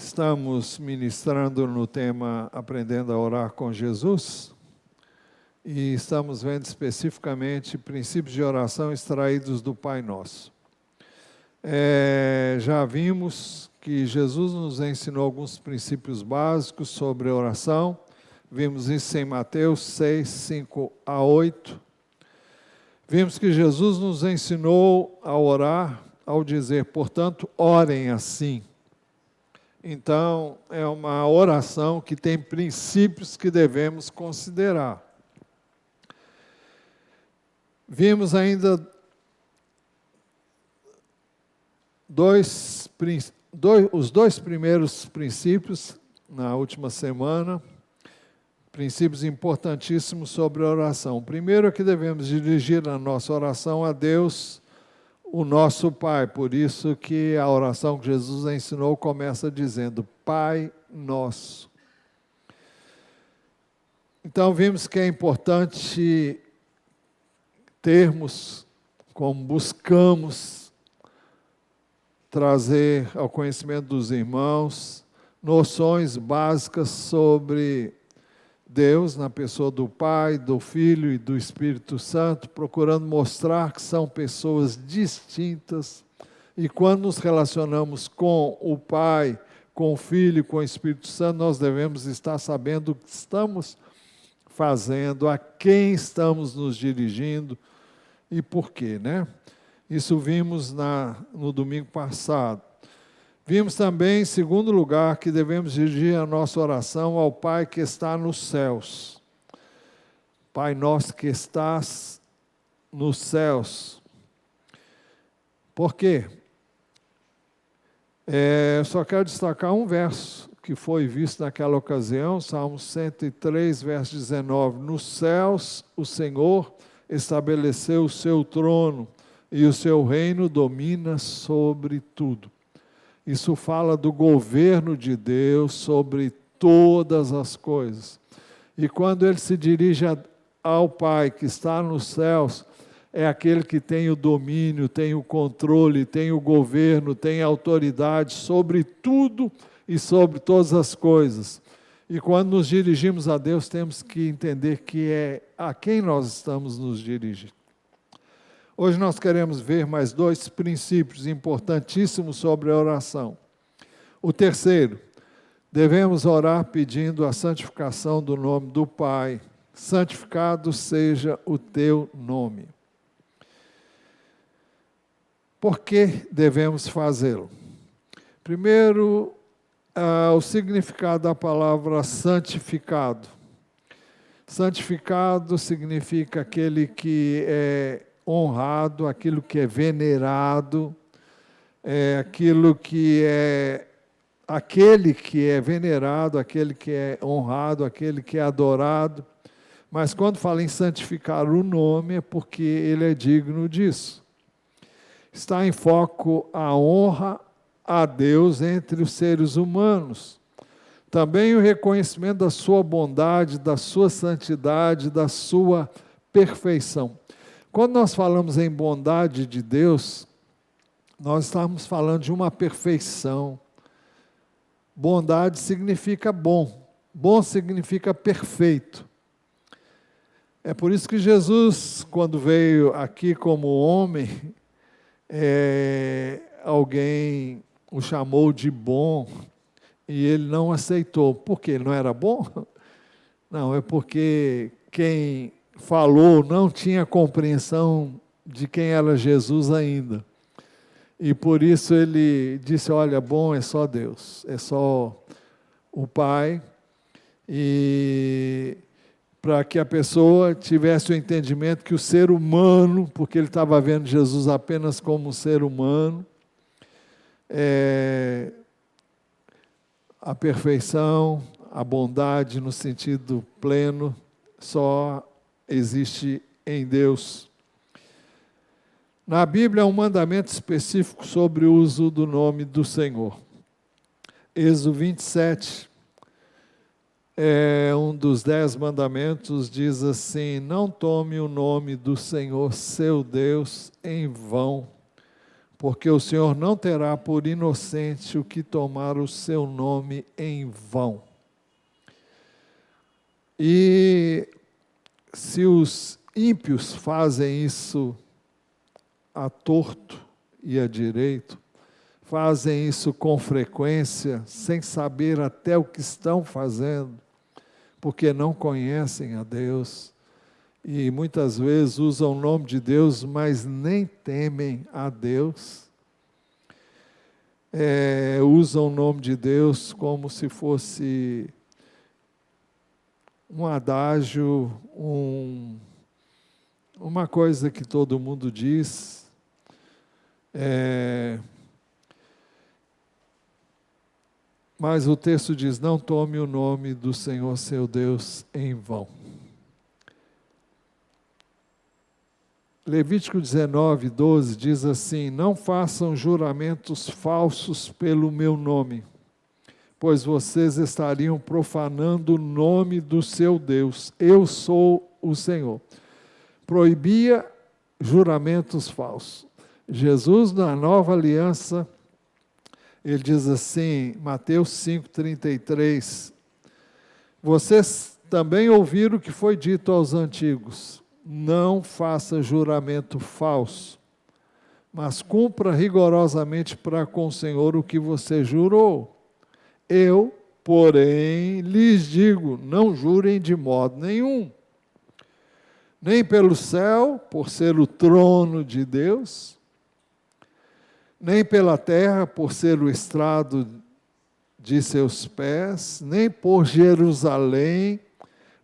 Estamos ministrando no tema Aprendendo a Orar com Jesus e estamos vendo especificamente princípios de oração extraídos do Pai Nosso. Já vimos que Jesus nos ensinou alguns princípios básicos sobre oração. Vimos isso em Mateus 6, 5 a 8. Vimos que Jesus nos ensinou a orar ao dizer, portanto, orem assim. Então, é uma oração que tem princípios que devemos considerar. Vimos ainda os dois primeiros princípios na última semana, princípios importantíssimos sobre a oração. O primeiro é que devemos dirigir a nossa oração a Deus, o nosso Pai. Por isso que a oração que Jesus ensinou começa dizendo, Pai Nosso. Então vimos que é importante termos, como buscamos trazer ao conhecimento dos irmãos, noções básicas sobre Deus, na pessoa do Pai, do Filho e do Espírito Santo, procurando mostrar que são pessoas distintas. E quando nos relacionamos com o Pai, com o Filho e com o Espírito Santo, nós devemos estar sabendo o que estamos fazendo, a quem estamos nos dirigindo e por quê, né? Isso vimos no domingo passado. Vimos também, em segundo lugar, que devemos dirigir a nossa oração ao Pai que está nos céus. Pai nosso que estás nos céus. Por quê? Eu só quero destacar um verso que foi visto naquela ocasião, Salmo 103, verso 19. Nos céus o Senhor estabeleceu o seu trono e o seu reino domina sobre tudo. Isso fala do governo de Deus sobre todas as coisas. E quando ele se dirige ao Pai que está nos céus, é aquele que tem o domínio, tem o controle, tem o governo, tem a autoridade sobre tudo e sobre todas as coisas. E quando nos dirigimos a Deus, temos que entender que é a quem nós estamos nos dirigindo. Hoje nós queremos ver mais dois princípios importantíssimos sobre a oração. O terceiro, devemos orar pedindo a santificação do nome do Pai. Santificado seja o teu nome. Por que devemos fazê-lo? Primeiro, o significado da palavra santificado. Santificado significa aquele que é honrado, aquilo que é venerado, aquele que é venerado, aquele que é honrado, aquele que é adorado. Mas quando fala em santificar o nome, é porque ele é digno disso. Está em foco a honra a Deus entre os seres humanos. Também o reconhecimento da sua bondade, da sua santidade, da sua perfeição. Quando nós falamos em bondade de Deus, nós estamos falando de uma perfeição. Bondade significa bom. Bom significa perfeito. É por isso que Jesus, quando veio aqui como homem, alguém o chamou de bom e ele não aceitou. Por quê? Ele não era bom? Não, é porque quem falou não tinha compreensão de quem era Jesus ainda. E por isso ele disse, olha, bom é só Deus, é só o Pai. E para que a pessoa tivesse o entendimento que o ser humano, porque ele estava vendo Jesus apenas como um ser humano, a perfeição, a bondade no sentido pleno, só existe em Deus. Na Bíblia há um mandamento específico sobre o uso do nome do Senhor. Êxodo 27, um dos 10 mandamentos, diz assim, não tome o nome do Senhor, seu Deus, em vão, porque o Senhor não terá por inocente o que tomar o seu nome em vão. E se os ímpios fazem isso a torto e a direito, fazem isso com frequência, sem saber até o que estão fazendo, porque não conhecem a Deus, e muitas vezes usam o nome de Deus, mas nem temem a Deus. Usam o nome de Deus como se fosse um adágio, uma coisa que todo mundo diz. Mas o texto diz: não tome o nome do Senhor seu Deus em vão. Levítico 19, 12 diz assim: não façam juramentos falsos pelo meu nome, pois vocês estariam profanando o nome do seu Deus. Eu sou o Senhor. Proibia juramentos falsos. Jesus, na nova aliança, ele diz assim, Mateus 5,33, vocês também ouviram o que foi dito aos antigos: não faça juramento falso, mas cumpra rigorosamente para com o Senhor o que você jurou. Eu, porém, lhes digo, não jurem de modo nenhum, nem pelo céu, por ser o trono de Deus, nem pela terra, por ser o estrado de seus pés, nem por Jerusalém,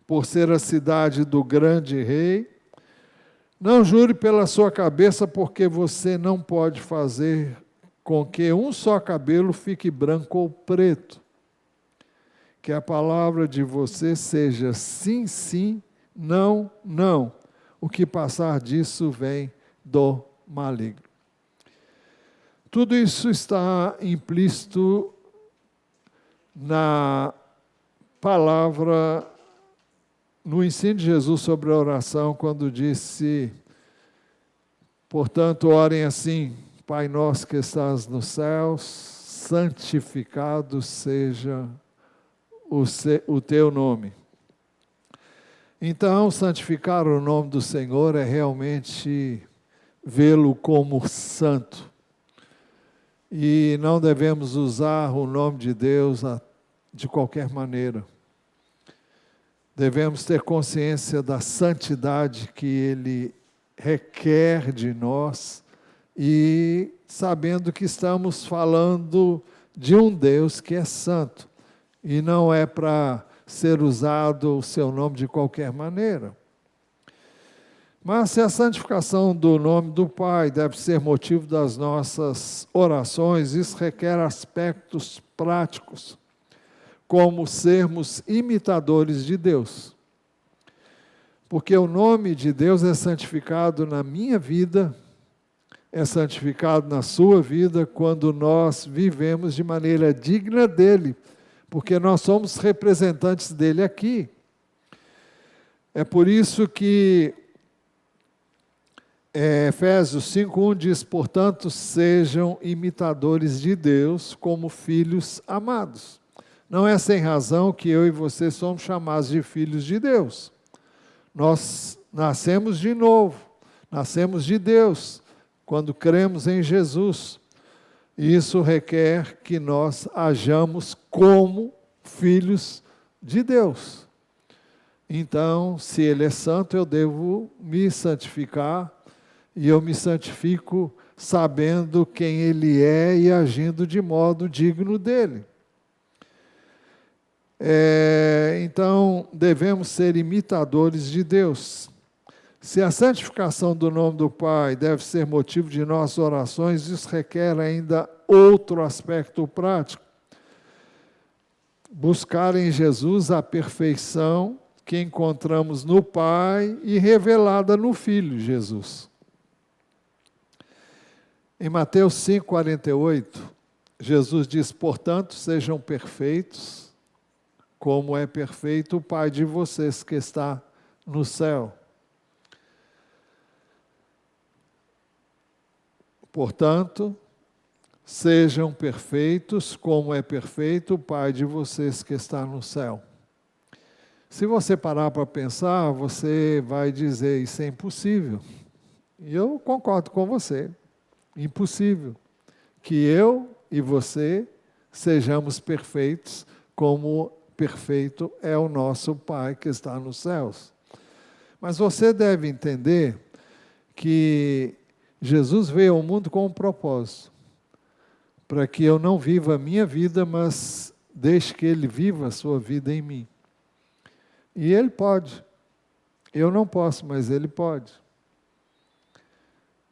por ser a cidade do grande rei. Não jure pela sua cabeça, porque você não pode fazer com que um só cabelo fique branco ou preto. Que a palavra de você seja sim, sim, não, não. O que passar disso vem do maligno. Tudo isso está implícito na palavra, no ensino de Jesus sobre a oração, quando disse: portanto, orem assim: Pai nosso que estás nos céus, santificado seja o teu nome. Então, santificar o nome do Senhor é realmente vê-lo como santo. E não devemos usar o nome de Deus de qualquer maneira. Devemos ter consciência da santidade que Ele requer de nós e sabendo que estamos falando de um Deus que é santo. E não é para ser usado o seu nome de qualquer maneira. Mas se a santificação do nome do Pai deve ser motivo das nossas orações, isso requer aspectos práticos, como sermos imitadores de Deus. Porque o nome de Deus é santificado na minha vida, é santificado na sua vida, quando nós vivemos de maneira digna dele, porque nós somos representantes dele aqui. É por isso que Efésios 5:1 diz: portanto, sejam imitadores de Deus como filhos amados. Não é sem razão que eu e você somos chamados de filhos de Deus. Nós nascemos de novo, nascemos de Deus, quando cremos em Jesus. E isso requer que nós hajamos como filhos de Deus. Então, se Ele é santo, eu devo me santificar, e eu me santifico sabendo quem Ele é e agindo de modo digno dEle. Então, devemos ser imitadores de Deus. Se a santificação do nome do Pai deve ser motivo de nossas orações, isso requer ainda outro aspecto prático. Buscar em Jesus a perfeição que encontramos no Pai e revelada no Filho Jesus. Em Mateus 5,48, Jesus diz: portanto, sejam perfeitos, como é perfeito o Pai de vocês que está no céu. Portanto, sejam perfeitos, como é perfeito o Pai de vocês que está no céu. Se você parar para pensar, você vai dizer, isso é impossível. E eu concordo com você. Impossível que eu e você sejamos perfeitos, como perfeito é o nosso Pai que está nos céus. Mas você deve entender que Jesus veio ao mundo com um propósito, para que eu não viva a minha vida, mas deixe que Ele viva a sua vida em mim. E Ele pode. Eu não posso, mas Ele pode.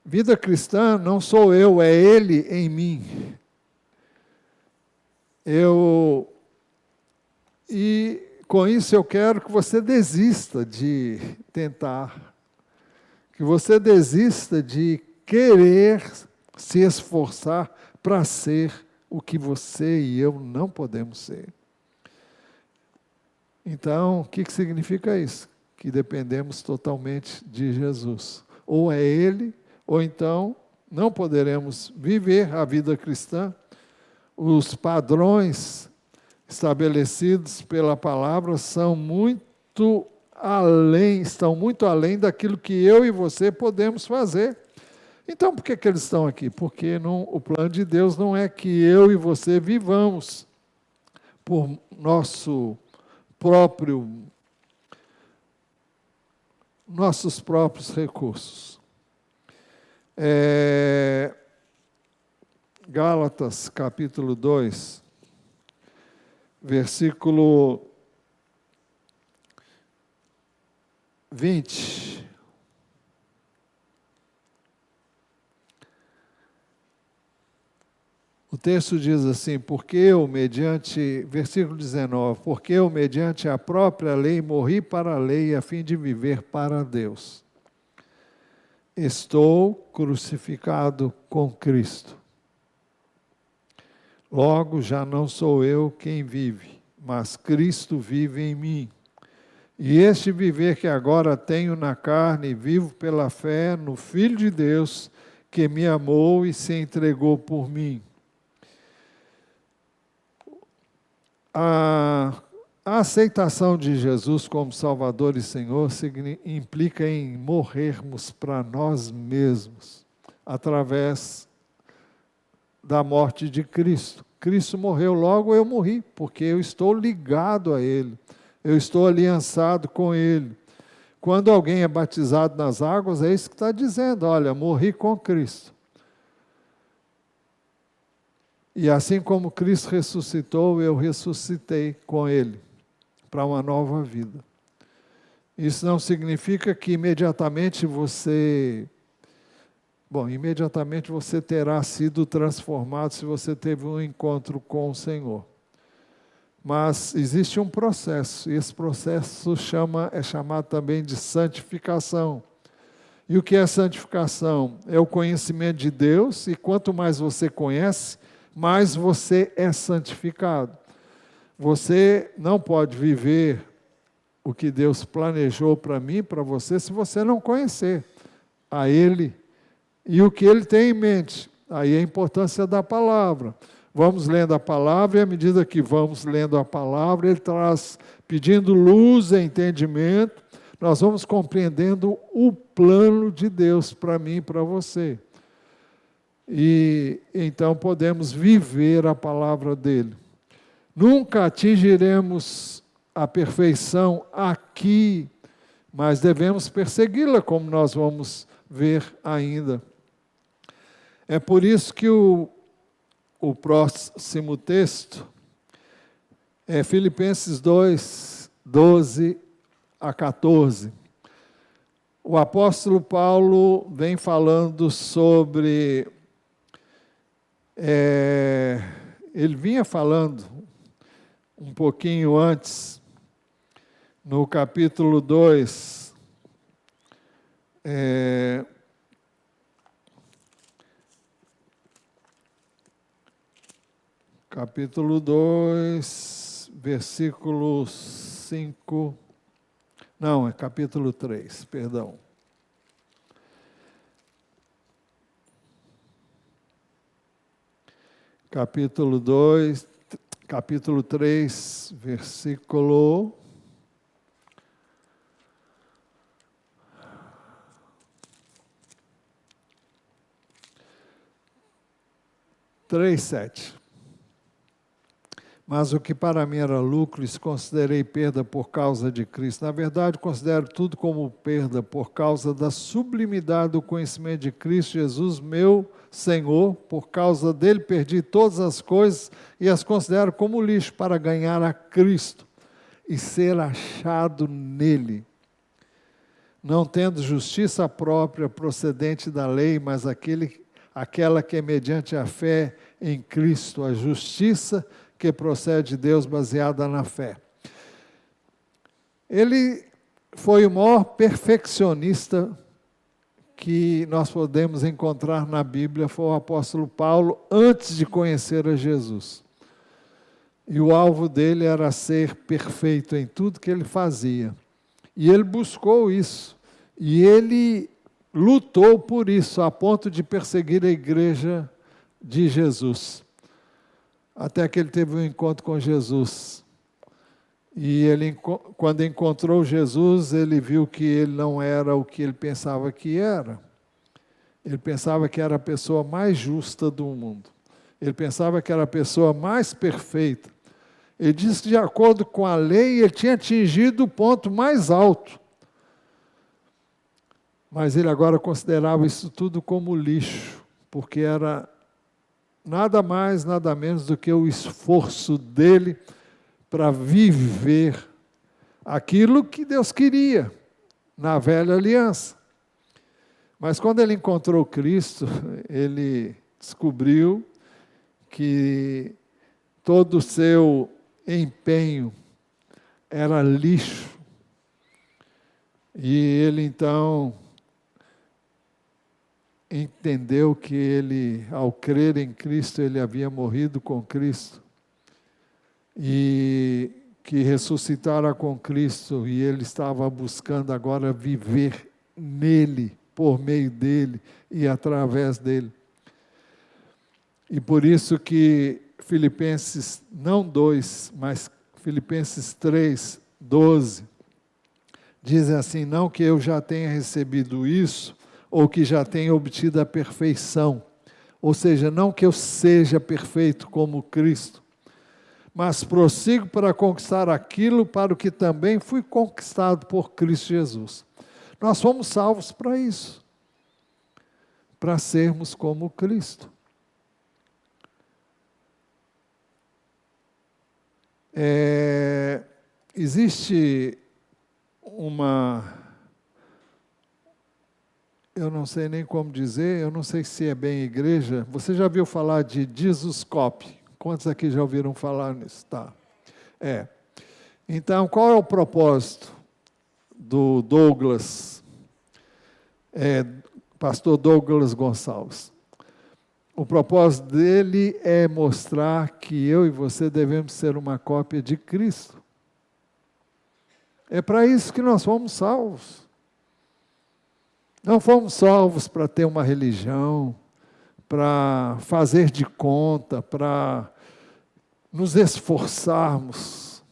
Vida cristã não sou eu, é Ele em mim. E com isso eu quero que você desista de tentar, que você desista de querer se esforçar para ser o que você e eu não podemos ser. Então, o que significa isso? Que dependemos totalmente de Jesus. Ou é Ele, ou então não poderemos viver a vida cristã. Os padrões estabelecidos pela palavra são muito além, estão muito além daquilo que eu e você podemos fazer. Então, por que eles estão aqui? Porque o plano de Deus não é que eu e você vivamos por nossos próprios recursos. Gálatas, capítulo 2, versículo 20. O texto diz assim, versículo 19, porque eu, mediante a própria lei, morri para a lei, a fim de viver para Deus. Estou crucificado com Cristo. Logo, já não sou eu quem vive, mas Cristo vive em mim. E este viver que agora tenho na carne, vivo pela fé no Filho de Deus, que me amou e se entregou por mim. A aceitação de Jesus como Salvador e Senhor implica em morrermos para nós mesmos, através da morte de Cristo. Cristo morreu, logo eu morri, porque eu estou ligado a Ele, eu estou aliançado com Ele. Quando alguém é batizado nas águas, é isso que está dizendo, olha, morri com Cristo. E assim como Cristo ressuscitou, eu ressuscitei com Ele, para uma nova vida. Isso não significa que imediatamente você terá sido transformado se você teve um encontro com o Senhor. Mas existe um processo, e esse processo é chamado também de santificação. E o que é santificação? É o conhecimento de Deus, e quanto mais você conhece, mais você é santificado. Você não pode viver o que Deus planejou para mim, para você, se você não conhecer a Ele e o que Ele tem em mente. Aí a importância da palavra. Vamos lendo a palavra, e à medida que vamos lendo a palavra, Ele traz, pedindo luz e entendimento, nós vamos compreendendo o plano de Deus para mim e para você. E então podemos viver a palavra dele. Nunca atingiremos a perfeição aqui, mas devemos persegui-la, como nós vamos ver ainda. É por isso que o próximo texto é Filipenses 2, 12 a 14. O apóstolo Paulo vem falando sobre... ele vinha falando um pouquinho antes, no capítulo 2, capítulo 2, versículo 5, não, é capítulo 3, perdão. capítulo 2, capítulo 3, versículo 3:7. Mas o que para mim era lucro, isso considerei perda por causa de Cristo. Na verdade, considero tudo como perda por causa da sublimidade do conhecimento de Cristo Jesus, meu Senhor. Por causa dele perdi todas as coisas e as considero como lixo para ganhar a Cristo e ser achado nele. Não tendo justiça própria procedente da lei, mas aquela que é mediante a fé em Cristo, a justiça que procede de Deus baseada na fé. Ele foi o maior perfeccionista que nós podemos encontrar na Bíblia, foi o apóstolo Paulo, antes de conhecer a Jesus. E o alvo dele era ser perfeito em tudo que ele fazia. E ele buscou isso. E ele lutou por isso, a ponto de perseguir a igreja de Jesus. Até que ele teve um encontro com Jesus. E ele, quando encontrou Jesus, ele viu que ele não era o que ele pensava que era. Ele pensava que era a pessoa mais justa do mundo. Ele pensava que era a pessoa mais perfeita. Ele disse que, de acordo com a lei, ele tinha atingido o ponto mais alto. Mas ele agora considerava isso tudo como lixo, porque era nada mais, nada menos do que o esforço dele para viver aquilo que Deus queria na velha aliança. Mas quando ele encontrou Cristo, ele descobriu que todo o seu empenho era lixo. E ele então entendeu que ele, ao crer em Cristo, ele havia morrido com Cristo e que ressuscitara com Cristo e ele estava buscando agora viver nele, por meio dele e através dele. E por isso que Filipenses, não 2, mas Filipenses 3, 12, diz assim, não que eu já tenha recebido isso, ou que já tenha obtido a perfeição. Ou seja, não que eu seja perfeito como Cristo, mas prossigo para conquistar aquilo para o que também fui conquistado por Cristo Jesus. Nós fomos salvos para isso, para sermos como Cristo. Existe eu não sei nem como dizer, eu não sei se é bem igreja. Você já ouviu falar de Jesus Cop? Quantos aqui já ouviram falar nisso? Tá. Então, qual é o propósito do Douglas, pastor Douglas Gonçalves? O propósito dele é mostrar que eu e você devemos ser uma cópia de Cristo. É para isso que nós fomos salvos. Não fomos salvos para ter uma religião, para fazer de conta, para nos esforçarmos.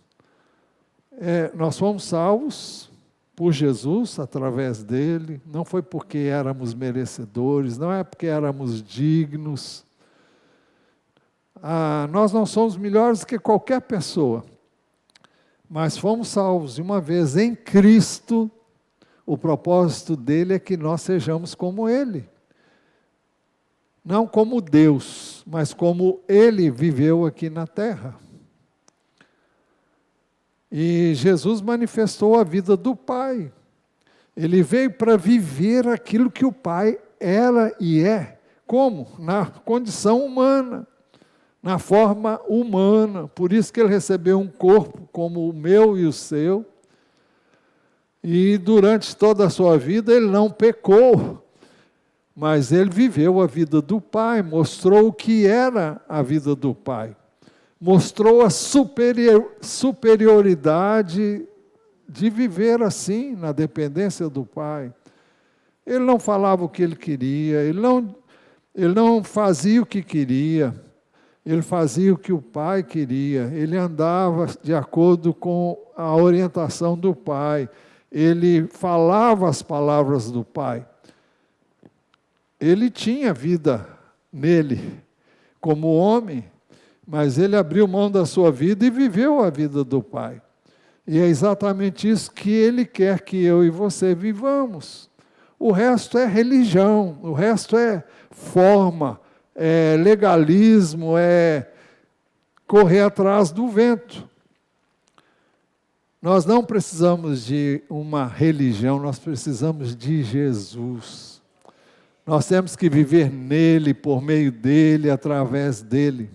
Nós fomos salvos por Jesus, através dele. Não foi porque éramos merecedores, não é porque éramos dignos. Nós não somos melhores que qualquer pessoa, mas fomos salvos. E uma vez em Cristo, o propósito dele é que nós sejamos como ele. Não como Deus, mas como ele viveu aqui na terra. E Jesus manifestou a vida do Pai. Ele veio para viver aquilo que o Pai era e é. Como? Na condição humana, na forma humana. Por isso que ele recebeu um corpo como o meu e o seu. E durante toda a sua vida ele não pecou, mas ele viveu a vida do Pai, mostrou o que era a vida do Pai, mostrou a superioridade de viver assim, na dependência do Pai. Ele não falava o que ele queria, ele não fazia o que queria, Ele fazia o que o pai queria, ele andava de acordo com a orientação do pai, ele falava as palavras do pai. Ele tinha vida nele, como homem, mas ele abriu mão da sua vida e viveu a vida do pai. E é exatamente isso que ele quer que eu e você vivamos. O resto é religião, o resto é forma, é legalismo, é correr atrás do vento. Nós não precisamos de uma religião, nós precisamos de Jesus. Nós temos que viver nele, por meio dele, através dele.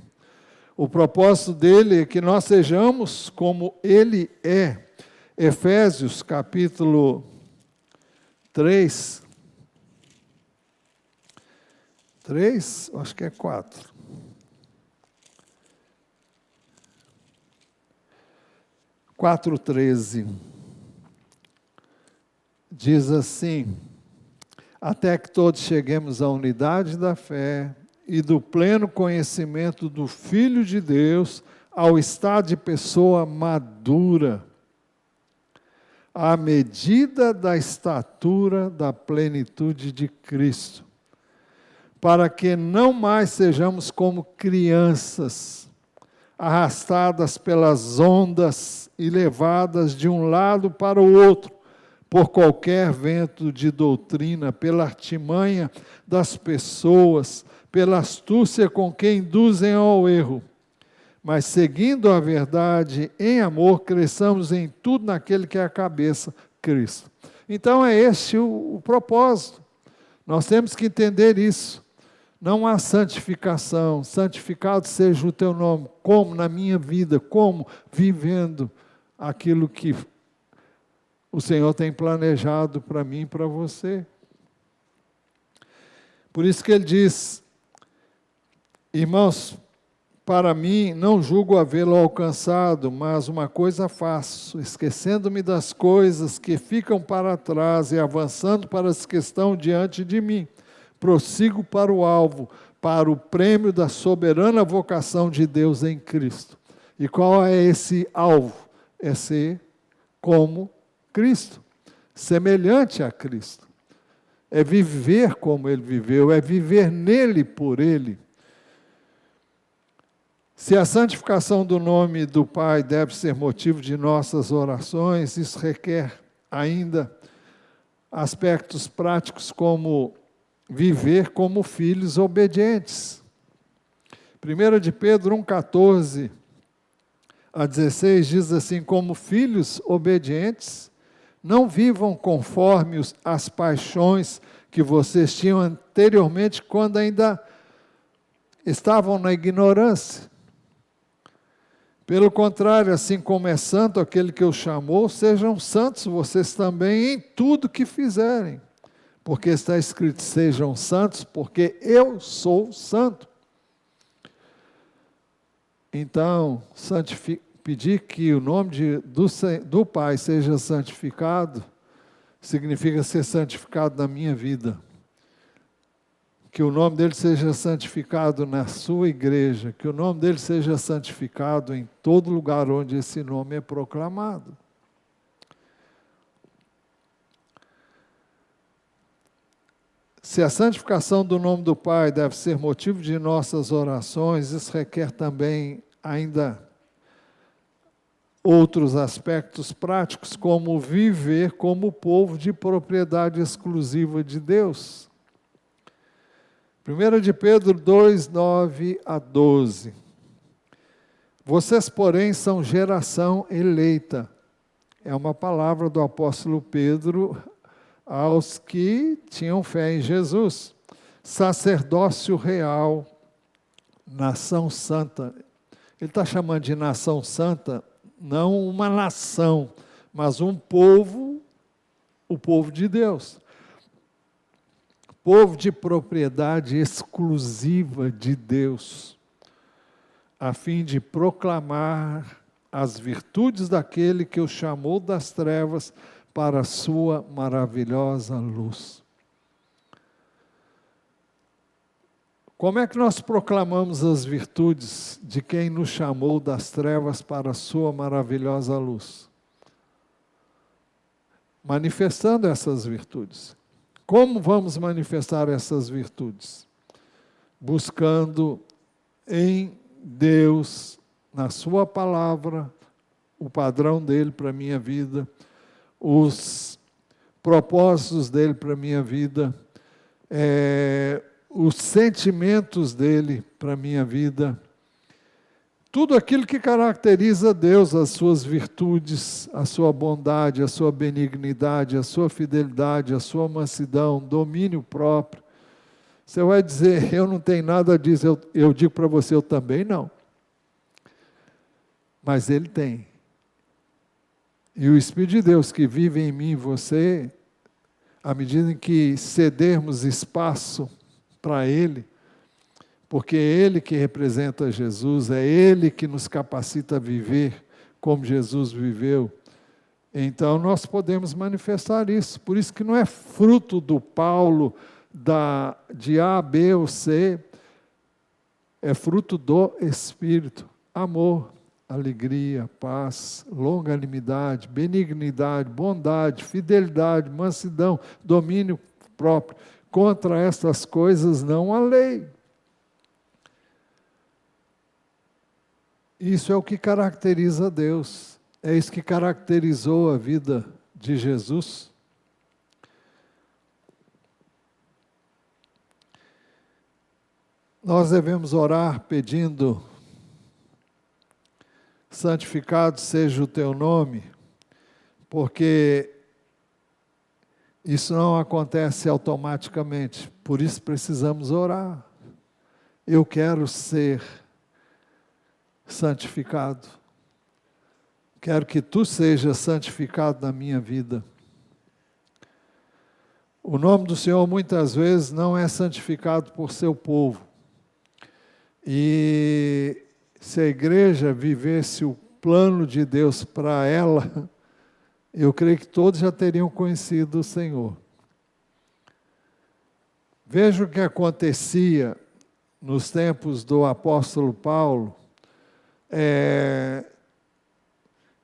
O propósito dele é que nós sejamos como ele é. Efésios capítulo 3, acho que é 4. Quatro 13 diz assim: até que todos cheguemos à unidade da fé e do pleno conhecimento do Filho de Deus, ao estado de pessoa madura, à medida da estatura da plenitude de Cristo, para que não mais sejamos como crianças, arrastadas pelas ondas e levadas de um lado para o outro, por qualquer vento de doutrina, pela artimanha das pessoas, pela astúcia com que induzem ao erro. Mas seguindo a verdade em amor, cresçamos em tudo naquele que é a cabeça, Cristo. Então é este o propósito. Nós temos que entender isso. Não há santificação. Santificado seja o teu nome. Como na minha vida? Como? Vivendo aquilo que o Senhor tem planejado para mim e para você. Por isso que ele diz: irmãos, para mim não julgo havê-lo alcançado, mas uma coisa faço, esquecendo-me das coisas que ficam para trás e avançando para as que estão diante de mim, prossigo para o alvo, para o prêmio da soberana vocação de Deus em Cristo. E qual é esse alvo? É ser como Cristo, semelhante a Cristo. É viver como Ele viveu, é viver nele por Ele. Se a santificação do nome do Pai deve ser motivo de nossas orações, isso requer ainda aspectos práticos como viver como filhos obedientes. 1 de Pedro 1,14 a 16 diz assim: como filhos obedientes, não vivam conforme as paixões que vocês tinham anteriormente, quando ainda estavam na ignorância. Pelo contrário, assim como é santo aquele que os chamou, sejam santos vocês também em tudo que fizerem. Porque está escrito: sejam santos, porque eu sou santo. Então, pedir que o nome do Pai seja santificado, significa ser santificado na minha vida. Que o nome dele seja santificado na sua igreja, que o nome dele seja santificado em todo lugar onde esse nome é proclamado. Se a santificação do nome do Pai deve ser motivo de nossas orações, isso requer também ainda outros aspectos práticos, como viver como povo de propriedade exclusiva de Deus. 1 de Pedro 2, 9 a 12. Vocês, porém, são geração eleita. É uma palavra do apóstolo Pedro aos que tinham fé em Jesus. Sacerdócio real, nação santa. Ele está chamando de nação santa, não uma nação, mas um povo, o povo de Deus. Povo de propriedade exclusiva de Deus, a fim de proclamar as virtudes daquele que o chamou das trevas para a sua maravilhosa luz. Como é que nós proclamamos as virtudes de quem nos chamou das trevas para a sua maravilhosa luz? Manifestando essas virtudes. Como vamos manifestar essas virtudes? Buscando em Deus, na sua palavra, o padrão dele para a minha vida, os propósitos dele para a minha vida, os sentimentos dele para a minha vida, tudo aquilo que caracteriza Deus, as suas virtudes, a sua bondade, a sua benignidade, a sua fidelidade, a sua mansidão, domínio próprio. Você vai dizer, eu não tenho nada disso, eu digo para você, eu também não. Mas ele tem. E o Espírito de Deus que vive em mim e você, à medida em que cedermos espaço para Ele, porque é Ele que representa Jesus, é Ele que nos capacita a viver como Jesus viveu, então nós podemos manifestar isso. Por isso que não é fruto do Paulo, de A, B ou C, é fruto do Espírito, amor, alegria, paz, longanimidade, benignidade, bondade, fidelidade, mansidão, domínio próprio. Contra estas coisas não há lei. Isso é o que caracteriza Deus. É isso que caracterizou a vida de Jesus. Nós devemos orar pedindo: santificado seja o teu nome, porque isso não acontece automaticamente, por isso precisamos orar. Eu quero ser santificado. Quero que tu sejas santificado na minha vida. O nome do Senhor muitas vezes não é santificado por seu povo. E se a igreja vivesse o plano de Deus para ela, eu creio que todos já teriam conhecido o Senhor. Veja o que acontecia nos tempos do apóstolo Paulo,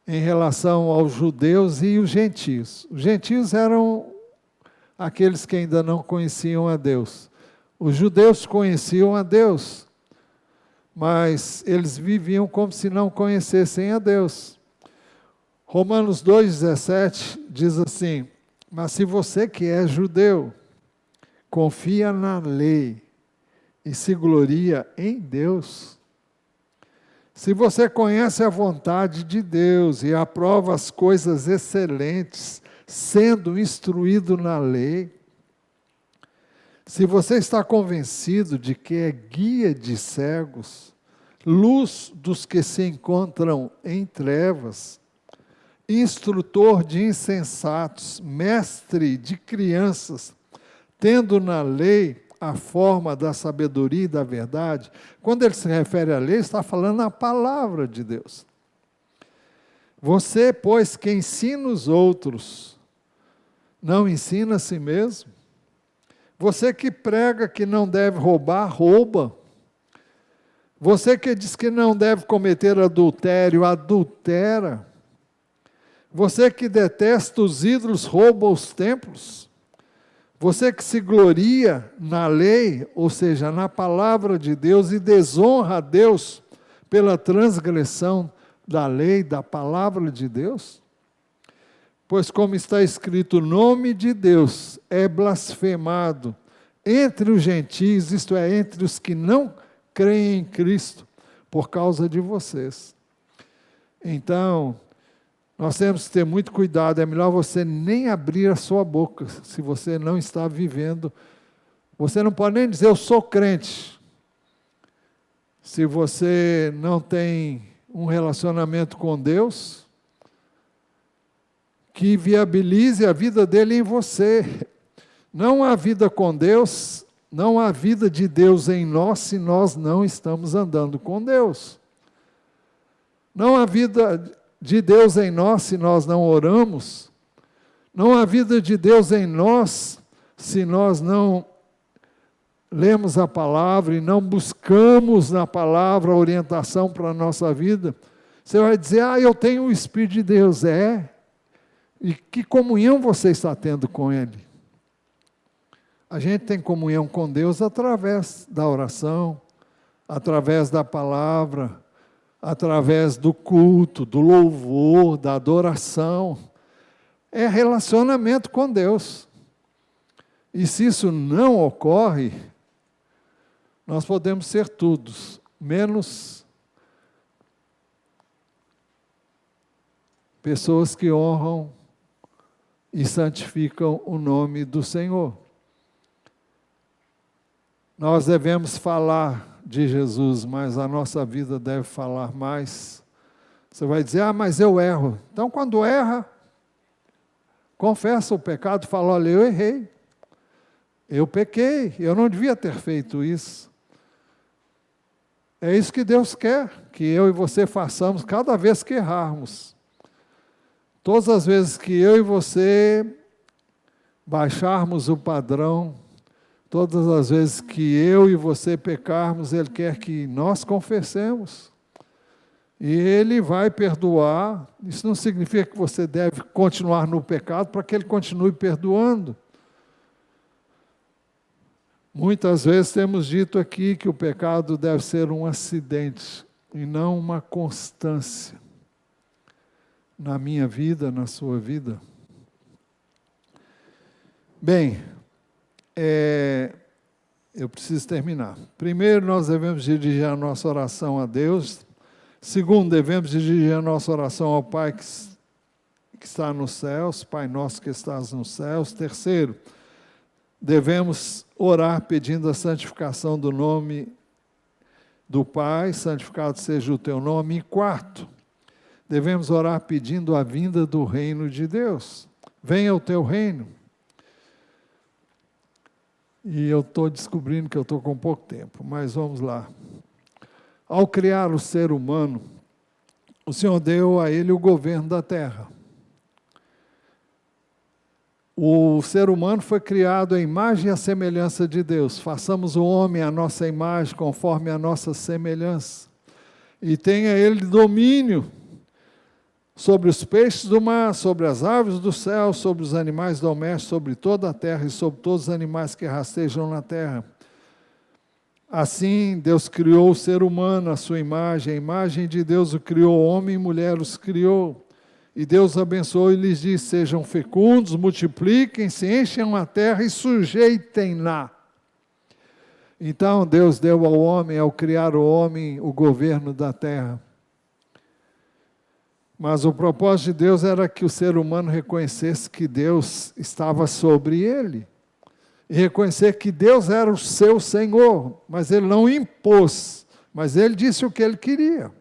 em relação aos judeus e os gentios. Os gentios eram aqueles que ainda não conheciam a Deus. Os judeus conheciam a Deus, mas eles viviam como se não conhecessem a Deus. Romanos 2,17 diz assim: mas se você que é judeu, confia na lei e se gloria em Deus, se você conhece a vontade de Deus e aprova as coisas excelentes, sendo instruído na lei, se você está convencido de que é guia de cegos, luz dos que se encontram em trevas, instrutor de insensatos, mestre de crianças, tendo na lei a forma da sabedoria e da verdade, quando ele se refere à lei, está falando a palavra de Deus. Você, pois, que ensina os outros, não ensina a si mesmo? Você que prega que não deve roubar, rouba. Você que diz que não deve cometer adultério, adultera. Você que detesta os ídolos, rouba os templos. Você que se gloria na lei, ou seja, na palavra de Deus, e desonra a Deus pela transgressão da lei, da palavra de Deus? Pois como está escrito, o nome de Deus é blasfemado entre os gentios, isto é, entre os que não creem em Cristo, por causa de vocês. Então, nós temos que ter muito cuidado, é melhor você nem abrir a sua boca, se você não está vivendo. Você não pode nem dizer, eu sou crente, se você não tem um relacionamento com Deus, que viabilize a vida dele em você. Não há vida com Deus, não há vida de Deus em nós, se nós não estamos andando com Deus. Não há vida de Deus em nós se nós não oramos. Não há vida de Deus em nós se nós não lemos a palavra e não buscamos na palavra a orientação para a nossa vida, você vai dizer, eu tenho o Espírito de Deus. E que comunhão você está tendo com Ele? A gente tem comunhão com Deus através da oração, através da palavra, através do culto, do louvor, da adoração. É relacionamento com Deus. E se isso não ocorre, nós podemos ser todos, menos pessoas que honram e santificam o nome do Senhor. Nós devemos falar de Jesus, mas a nossa vida deve falar mais. Você vai dizer, mas eu erro. Então, quando erra, confessa o pecado, fala, olha, eu errei. Eu pequei, eu não devia ter feito isso. É isso que Deus quer, que eu e você façamos cada vez que errarmos. Todas as vezes que eu e você baixarmos o padrão, todas as vezes que eu e você pecarmos, Ele quer que nós confessemos. E Ele vai perdoar. Isso não significa que você deve continuar no pecado para que Ele continue perdoando. Muitas vezes temos dito aqui que o pecado deve ser um acidente e não uma constância na minha vida, na sua vida. Bem, eu preciso terminar. Primeiro, nós devemos dirigir a nossa oração a Deus. Segundo, devemos dirigir a nossa oração ao Pai que está nos céus, Pai nosso que estás nos céus. Terceiro, devemos orar pedindo a santificação do nome do Pai, santificado seja o teu nome. E quarto, devemos orar pedindo a vinda do reino de Deus. Venha o teu reino. E eu estou descobrindo que eu estou com pouco tempo, mas vamos lá. Ao criar o ser humano, o Senhor deu a ele o governo da terra. O ser humano foi criado à imagem e à semelhança de Deus. Façamos o homem à nossa imagem, conforme a nossa semelhança. E tenha ele domínio sobre os peixes do mar, sobre as aves do céu, sobre os animais domésticos, sobre toda a terra e sobre todos os animais que rastejam na terra. Assim, Deus criou o ser humano à sua imagem, a imagem de Deus o criou, homem e mulher os criou. E Deus abençoou e lhes disse, sejam fecundos, multipliquem-se, encham a terra e sujeitem-na. Então, Deus deu ao homem, ao criar o homem, o governo da terra. Mas o propósito de Deus era que o ser humano reconhecesse que Deus estava sobre ele. E reconhecer que Deus era o seu Senhor. Mas Ele não impôs. Mas Ele disse o que Ele queria.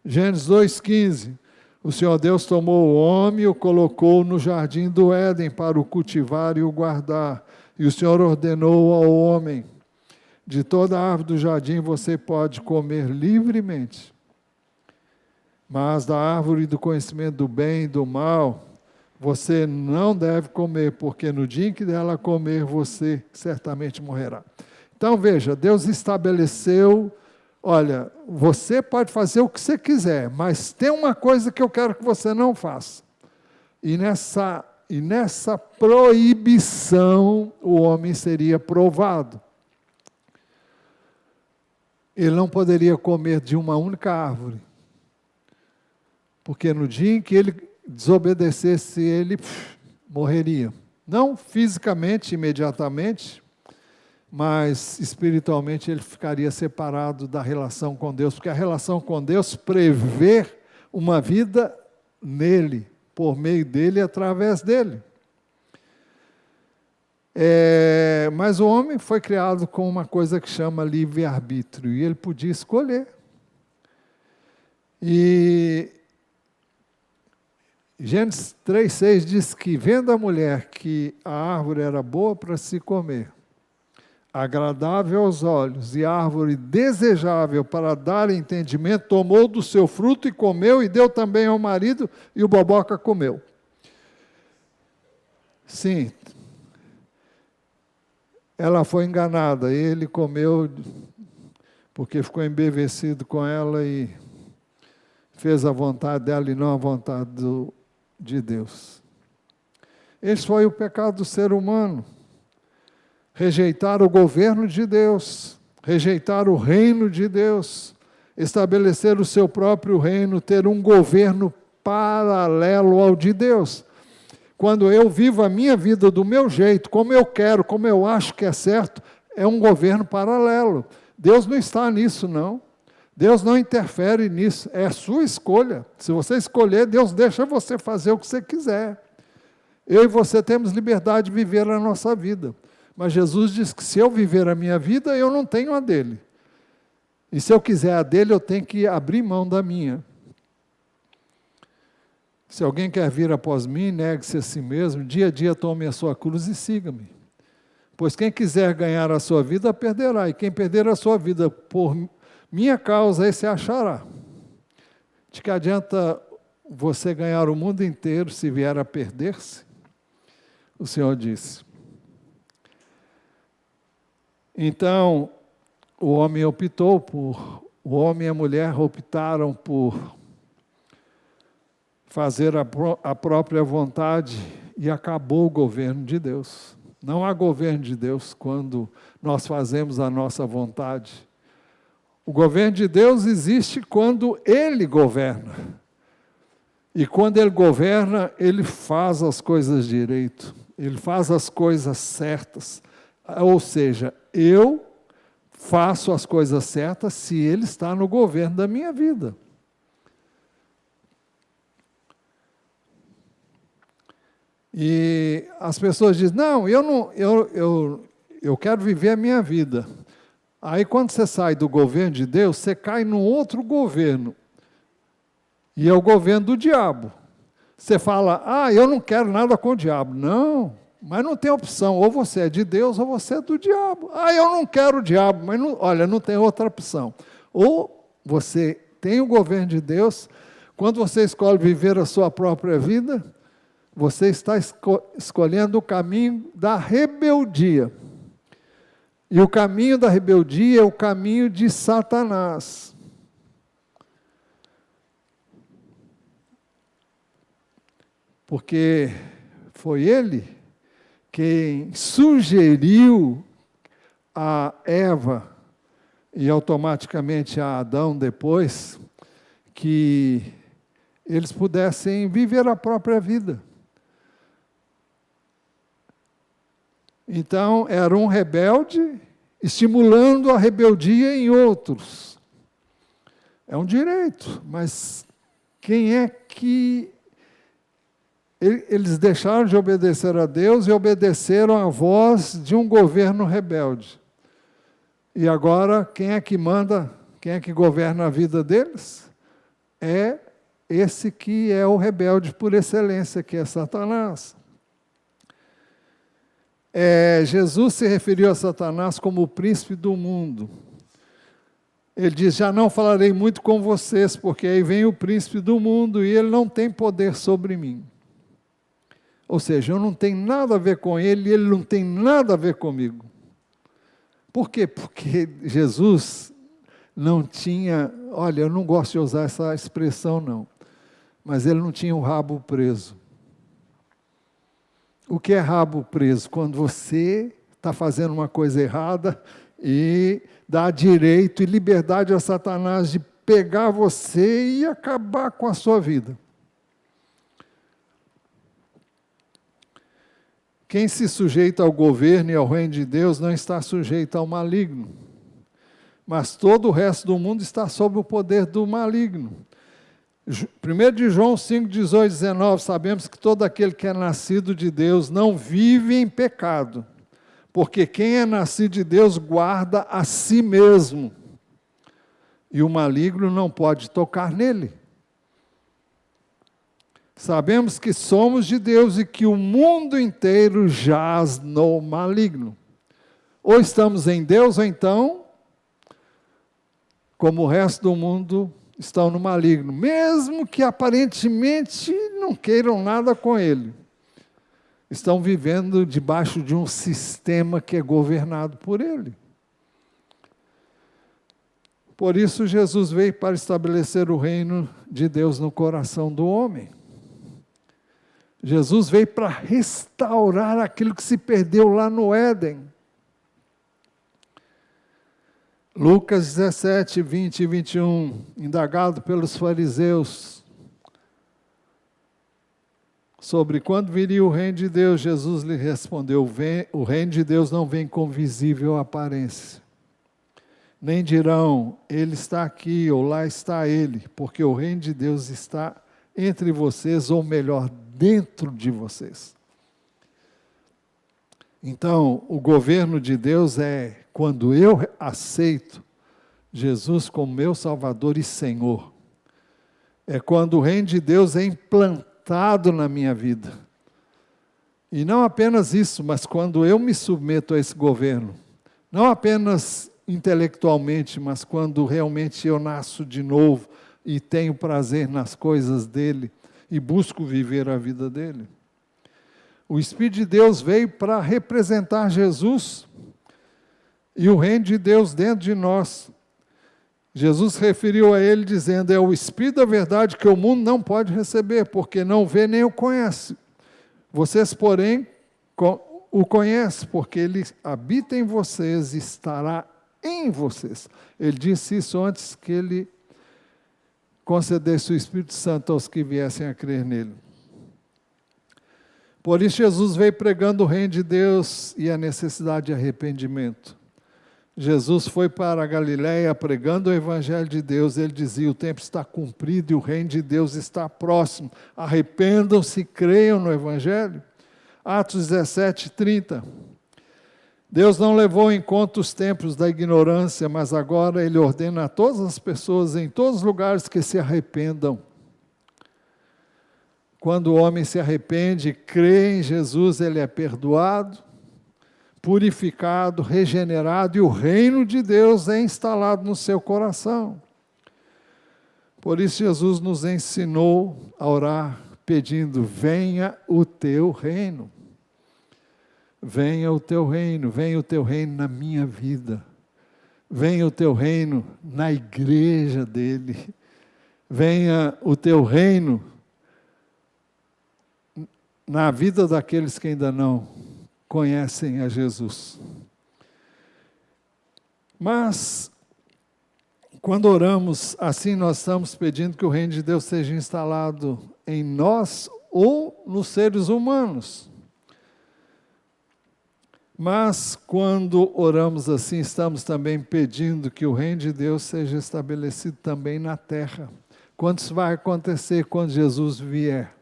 Gênesis 2,15. O Senhor Deus tomou o homem e o colocou no jardim do Éden para o cultivar e o guardar. E o Senhor ordenou ao homem, de toda a árvore do jardim você pode comer livremente. Mas da árvore do conhecimento do bem e do mal, você não deve comer, porque no dia em que dela comer, você certamente morrerá. Então veja, Deus estabeleceu, olha, você pode fazer o que você quiser, mas tem uma coisa que eu quero que você não faça. E nessa proibição, o homem seria provado. Ele não poderia comer de uma única árvore. Porque no dia em que ele desobedecesse, ele morreria. Não fisicamente, imediatamente, mas espiritualmente ele ficaria separado da relação com Deus, porque a relação com Deus prevê uma vida nele, por meio dele e através dele. Mas o homem foi criado com uma coisa que chama livre-arbítrio, e ele podia escolher. E Gênesis 3,6 diz que, vendo a mulher que a árvore era boa para se comer, agradável aos olhos e árvore desejável para dar entendimento, tomou do seu fruto e comeu, e deu também ao marido, e o boboca comeu. Sim. ela foi enganada. Ele comeu porque ficou embevecido com ela e fez a vontade dela e não a vontade de Deus. Esse foi o pecado do ser humano. Rejeitar o governo de Deus, rejeitar o reino de Deus, estabelecer o seu próprio reino, ter um governo paralelo ao de Deus. Quando eu vivo a minha vida do meu jeito, como eu quero, como eu acho que é certo, é um governo paralelo. Deus não está nisso, não. Deus não interfere nisso, é a sua escolha. Se você escolher, Deus deixa você fazer o que você quiser. Eu e você temos liberdade de viver a nossa vida. Mas Jesus diz que se eu viver a minha vida, eu não tenho a dele. E se eu quiser a dele, eu tenho que abrir mão da minha. Se alguém quer vir após mim, negue-se a si mesmo, dia a dia tome a sua cruz e siga-me. Pois quem quiser ganhar a sua vida, perderá. E quem perder a sua vida por minha causa, esse achará. De que adianta você ganhar o mundo inteiro se vier a perder-se? O Senhor disse. Então, o homem e a mulher optaram por fazer a própria vontade e acabou o governo de Deus. Não há governo de Deus quando nós fazemos a nossa vontade. O governo de Deus existe quando Ele governa. E quando Ele governa, Ele faz as coisas direito. Ele faz as coisas certas. Ou seja, eu faço as coisas certas se Ele está no governo da minha vida. E as pessoas dizem, não, eu quero viver a minha vida. Aí quando você sai do governo de Deus, você cai num outro governo. E é o governo do diabo. Você fala, eu não quero nada com o diabo. Não, mas não tem opção, ou você é de Deus ou você é do diabo. Eu não quero o diabo, mas não tem outra opção. Ou você tem o governo de Deus, quando você escolhe viver a sua própria vida, você está escolhendo o caminho da rebeldia. E o caminho da rebeldia é o caminho de Satanás. Porque foi ele quem sugeriu a Eva e automaticamente a Adão depois que eles pudessem viver a própria vida. Então, era um rebelde estimulando a rebeldia em outros. É um direito, mas quem é que... Eles deixaram de obedecer a Deus e obedeceram à voz de um governo rebelde. E agora, quem é que manda, quem é que governa a vida deles? É esse que é o rebelde por excelência, que é Satanás. Jesus se referiu a Satanás como o príncipe do mundo. Ele diz, já não falarei muito com vocês, porque aí vem o príncipe do mundo e ele não tem poder sobre mim. Ou seja, eu não tenho nada a ver com ele e ele não tem nada a ver comigo. Por quê? Porque Jesus não tinha, olha, eu não gosto de usar essa expressão não, mas ele não tinha o rabo preso. O que é rabo preso? Quando você está fazendo uma coisa errada e dá direito e liberdade a Satanás de pegar você e acabar com a sua vida. Quem se sujeita ao governo e ao reino de Deus não está sujeito ao maligno. Mas todo o resto do mundo está sob o poder do maligno. 1 de João 5, 18, 19, sabemos que todo aquele que é nascido de Deus não vive em pecado, porque quem é nascido de Deus guarda a si mesmo, e o maligno não pode tocar nele. Sabemos que somos de Deus e que o mundo inteiro jaz no maligno. Ou estamos em Deus, ou então, como o resto do mundo, estão no maligno, mesmo que aparentemente não queiram nada com ele. estão vivendo debaixo de um sistema que é governado por ele. Por isso Jesus veio para estabelecer o reino de Deus no coração do homem. Jesus veio para restaurar aquilo que se perdeu lá no Éden. Lucas 17, 20 e 21, indagado pelos fariseus sobre quando viria o reino de Deus, Jesus lhe respondeu: o reino de Deus não vem com visível aparência. Nem dirão, ele está aqui ou lá está ele, porque o reino de Deus está entre vocês, ou melhor, dentro de vocês. Então, o governo de Deus é quando eu aceito Jesus como meu Salvador e Senhor. É quando o reino de Deus é implantado na minha vida. E não apenas isso, mas quando eu me submeto a esse governo. Não apenas intelectualmente, mas quando realmente eu nasço de novo e tenho prazer nas coisas dele e busco viver a vida dele. O Espírito de Deus veio para representar Jesus e o reino de Deus dentro de nós. Jesus referiu a ele dizendo: é o Espírito da verdade que o mundo não pode receber, porque não vê nem o conhece. Vocês, porém, o conhecem, porque ele habita em vocês e estará em vocês. Ele disse isso antes que ele concedesse o Espírito Santo aos que viessem a crer nele. Por isso Jesus veio pregando o reino de Deus e a necessidade de arrependimento. Jesus foi para a Galiléia pregando o evangelho de Deus. Ele dizia: o tempo está cumprido e o reino de Deus está próximo. Arrependam-se e creiam no evangelho. Atos 17, 30. Deus não levou em conta os tempos da ignorância, mas agora Ele ordena a todas as pessoas, em todos os lugares, que se arrependam. Quando o homem se arrepende, crê em Jesus, ele é perdoado, purificado, regenerado, e o reino de Deus é instalado no seu coração. Por isso Jesus nos ensinou a orar, pedindo: venha o teu reino. Venha o teu reino, venha o teu reino na minha vida. Venha o teu reino na igreja dele. Venha o teu reino na vida daqueles que ainda não conhecem a Jesus. Mas, quando oramos assim, nós estamos pedindo que o reino de Deus seja instalado em nós ou nos seres humanos. Mas, quando oramos assim, estamos também pedindo que o reino de Deus seja estabelecido também na terra. Quando isso vai acontecer? Quando Jesus vier,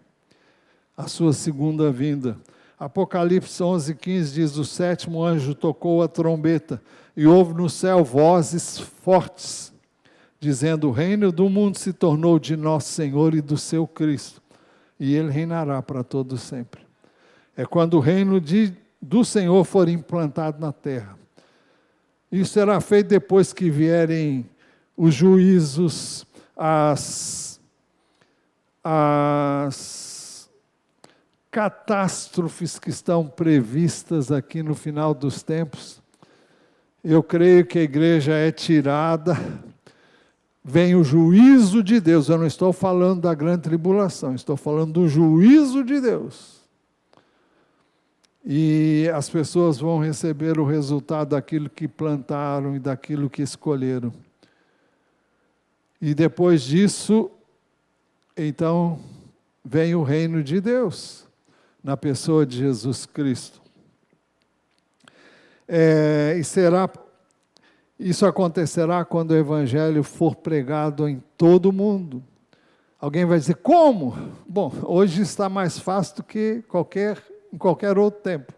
a sua segunda vinda. Apocalipse 11:15 diz: o sétimo anjo tocou a trombeta, e houve no céu vozes fortes, dizendo: o reino do mundo se tornou de nosso Senhor e do seu Cristo, e ele reinará para todo sempre. É quando o reino do Senhor for implantado na terra. Isso será feito depois que vierem os juízos, as catástrofes que estão previstas aqui no final dos tempos. Eu creio que a igreja é tirada, vem o juízo de Deus. Eu não estou falando da grande tribulação, estou falando do juízo de Deus. E as pessoas vão receber o resultado daquilo que plantaram e daquilo que escolheram. E depois disso, então, vem o reino de Deus, na pessoa de Jesus Cristo. Isso acontecerá quando o Evangelho for pregado em todo o mundo. Alguém vai dizer: como? Bom, hoje está mais fácil do que em qualquer outro tempo.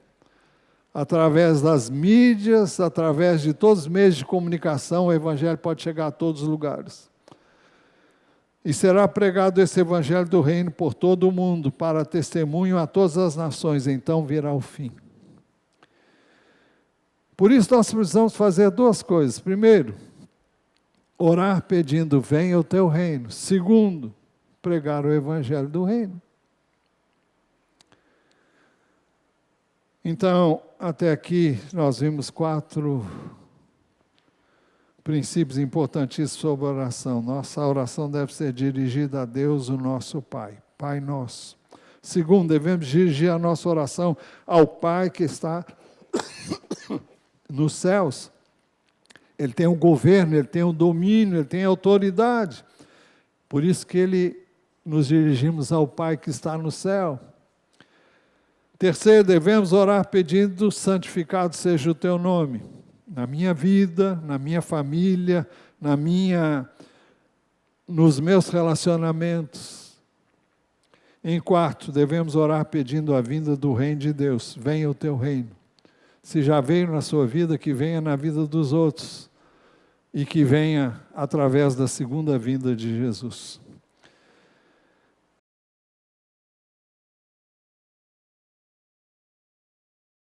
Através das mídias, através de todos os meios de comunicação, o Evangelho pode chegar a todos os lugares. E será pregado esse Evangelho do Reino por todo o mundo, para testemunho a todas as nações, então virá o fim. Por isso nós precisamos fazer duas coisas. Primeiro, orar pedindo: venha o teu reino. Segundo, pregar o Evangelho do Reino. Então, até aqui nós vimos 4 princípios importantíssimos sobre a oração. Nossa oração deve ser dirigida a Deus, o nosso Pai, Pai nosso. Segundo, devemos dirigir a nossa oração ao Pai que está nos céus. Ele tem um governo, Ele tem um domínio, Ele tem autoridade. Por isso que nos dirigimos ao Pai que está no céu. Terceiro, devemos orar pedindo: santificado seja o teu nome, na minha vida, na minha família, nos meus relacionamentos. Em quarto, devemos orar pedindo a vinda do reino de Deus. Venha o teu reino. Se já veio na sua vida, que venha na vida dos outros. E que venha através da segunda vinda de Jesus.